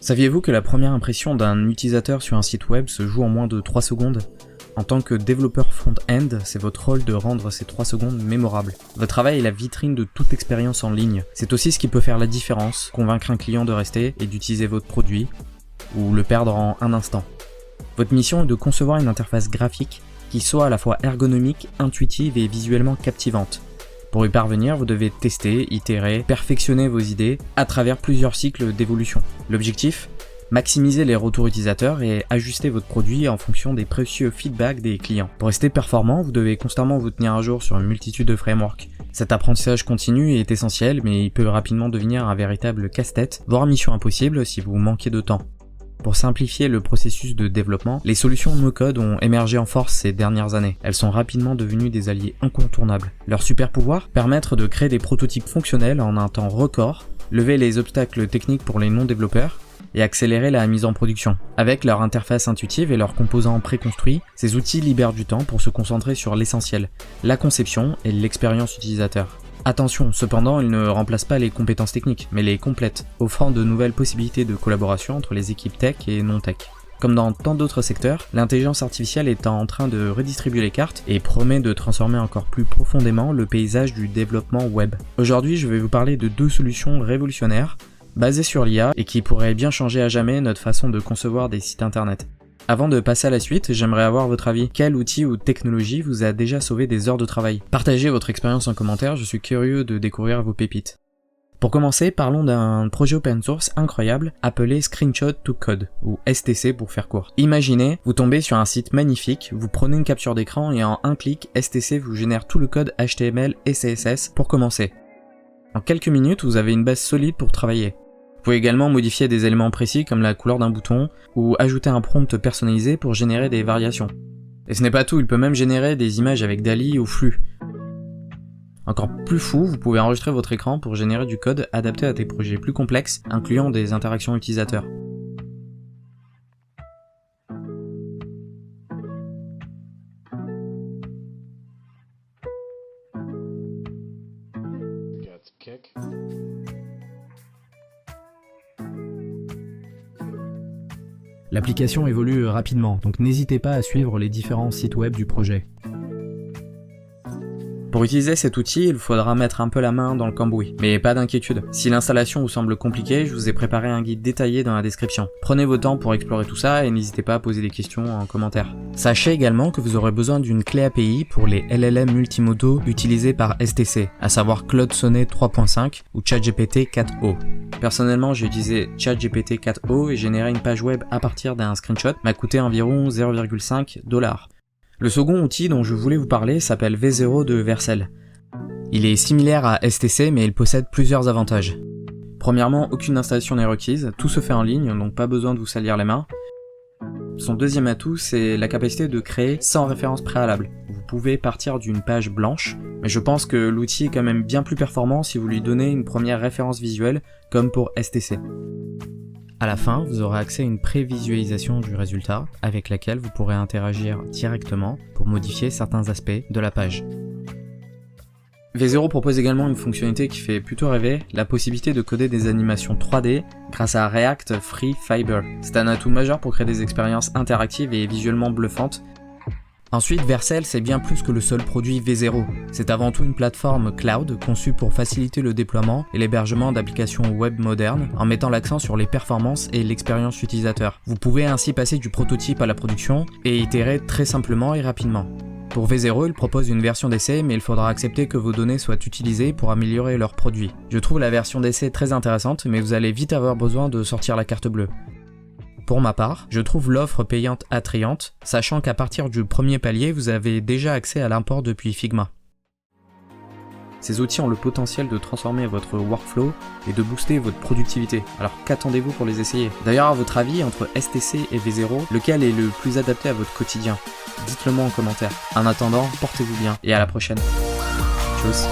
Saviez-vous que la première impression d'un utilisateur sur un site web se joue en moins de 3 secondes ? En tant que développeur front-end, c'est votre rôle de rendre ces 3 secondes mémorables. Votre travail est la vitrine de toute expérience en ligne. C'est aussi ce qui peut faire la différence, convaincre un client de rester et d'utiliser votre produit, ou le perdre en un instant. Votre mission est de concevoir une interface graphique qui soit à la fois ergonomique, intuitive et visuellement captivante. Pour y parvenir, vous devez tester, itérer, perfectionner vos idées à travers plusieurs cycles d'évolution. L'objectif ? Maximiser les retours utilisateurs et ajuster votre produit en fonction des précieux feedbacks des clients. Pour rester performant, vous devez constamment vous tenir à jour sur une multitude de frameworks. Cet apprentissage continu est essentiel, mais il peut rapidement devenir un véritable casse-tête, voire mission impossible si vous manquez de temps. Pour simplifier le processus de développement, les solutions no-code ont émergé en force ces dernières années. Elles sont rapidement devenues des alliés incontournables. Leur super pouvoir, permettre de créer des prototypes fonctionnels en un temps record, lever les obstacles techniques pour les non-développeurs, et accélérer la mise en production. Avec leur interface intuitive et leurs composants préconstruits, ces outils libèrent du temps pour se concentrer sur l'essentiel, la conception et l'expérience utilisateur. Attention, cependant, ils ne remplacent pas les compétences techniques, mais les complètent, offrant de nouvelles possibilités de collaboration entre les équipes tech et non-tech. Comme dans tant d'autres secteurs, l'intelligence artificielle est en train de redistribuer les cartes et promet de transformer encore plus profondément le paysage du développement web. Aujourd'hui, je vais vous parler de 2 solutions révolutionnaires, basées sur l'IA et qui pourraient bien changer à jamais notre façon de concevoir des sites internet. Avant de passer à la suite, j'aimerais avoir votre avis. Quel outil ou technologie vous a déjà sauvé des heures de travail ? Partagez votre expérience en commentaire, je suis curieux de découvrir vos pépites. Pour commencer, parlons d'un projet open source incroyable appelé Screenshot to Code, ou STC pour faire court. Imaginez, vous tombez sur un site magnifique, vous prenez une capture d'écran et en un clic, STC vous génère tout le code HTML et CSS pour commencer. En quelques minutes, vous avez une base solide pour travailler. Vous pouvez également modifier des éléments précis comme la couleur d'un bouton ou ajouter un prompt personnalisé pour générer des variations. Et ce n'est pas tout, il peut même générer des images avec DALL-E ou Flux. Encore plus fou, vous pouvez enregistrer votre écran pour générer du code adapté à des projets plus complexes, incluant des interactions utilisateurs. L'application évolue rapidement, donc n'hésitez pas à suivre les différents sites web du projet. Pour utiliser cet outil, il faudra mettre un peu la main dans le cambouis, mais pas d'inquiétude. Si l'installation vous semble compliquée, je vous ai préparé un guide détaillé dans la description. Prenez votre temps pour explorer tout ça et n'hésitez pas à poser des questions en commentaire. Sachez également que vous aurez besoin d'une clé API pour les LLM multimodaux utilisés par STC, à savoir Claude Sonnet 3.5 ou ChatGPT 4o. Personnellement, j'ai utilisé ChatGPT 4o et générer une page web à partir d'un screenshot m'a coûté environ 0,5 $. Le second outil dont je voulais vous parler s'appelle V0 de Vercel. Il est similaire à STC mais il possède plusieurs avantages. Premièrement, aucune installation n'est requise, tout se fait en ligne, donc pas besoin de vous salir les mains. Son deuxième atout, c'est la capacité de créer sans référence préalable. Vous pouvez partir d'une page blanche, mais je pense que l'outil est quand même bien plus performant si vous lui donnez une première référence visuelle, comme pour STC. À la fin, vous aurez accès à une prévisualisation du résultat, avec laquelle vous pourrez interagir directement pour modifier certains aspects de la page. V0 propose également une fonctionnalité qui fait plutôt rêver, la possibilité de coder des animations 3D grâce à React Free Fiber. C'est un atout majeur pour créer des expériences interactives et visuellement bluffantes. Ensuite, Vercel, c'est bien plus que le seul produit V0. C'est avant tout une plateforme cloud conçue pour faciliter le déploiement et l'hébergement d'applications web modernes en mettant l'accent sur les performances et l'expérience utilisateur. Vous pouvez ainsi passer du prototype à la production et itérer très simplement et rapidement. Pour V0, il propose une version d'essai, mais il faudra accepter que vos données soient utilisées pour améliorer leurs produits. Je trouve la version d'essai très intéressante, mais vous allez vite avoir besoin de sortir la carte bleue. Pour ma part, je trouve l'offre payante attrayante, sachant qu'à partir du premier palier, vous avez déjà accès à l'import depuis Figma. Ces outils ont le potentiel de transformer votre workflow et de booster votre productivité, alors qu'attendez-vous pour les essayer ? D'ailleurs, à votre avis, entre STC et V0, lequel est le plus adapté à votre quotidien ? Dites-le moi en commentaire. En attendant, portez-vous bien et à la prochaine. Tchuss.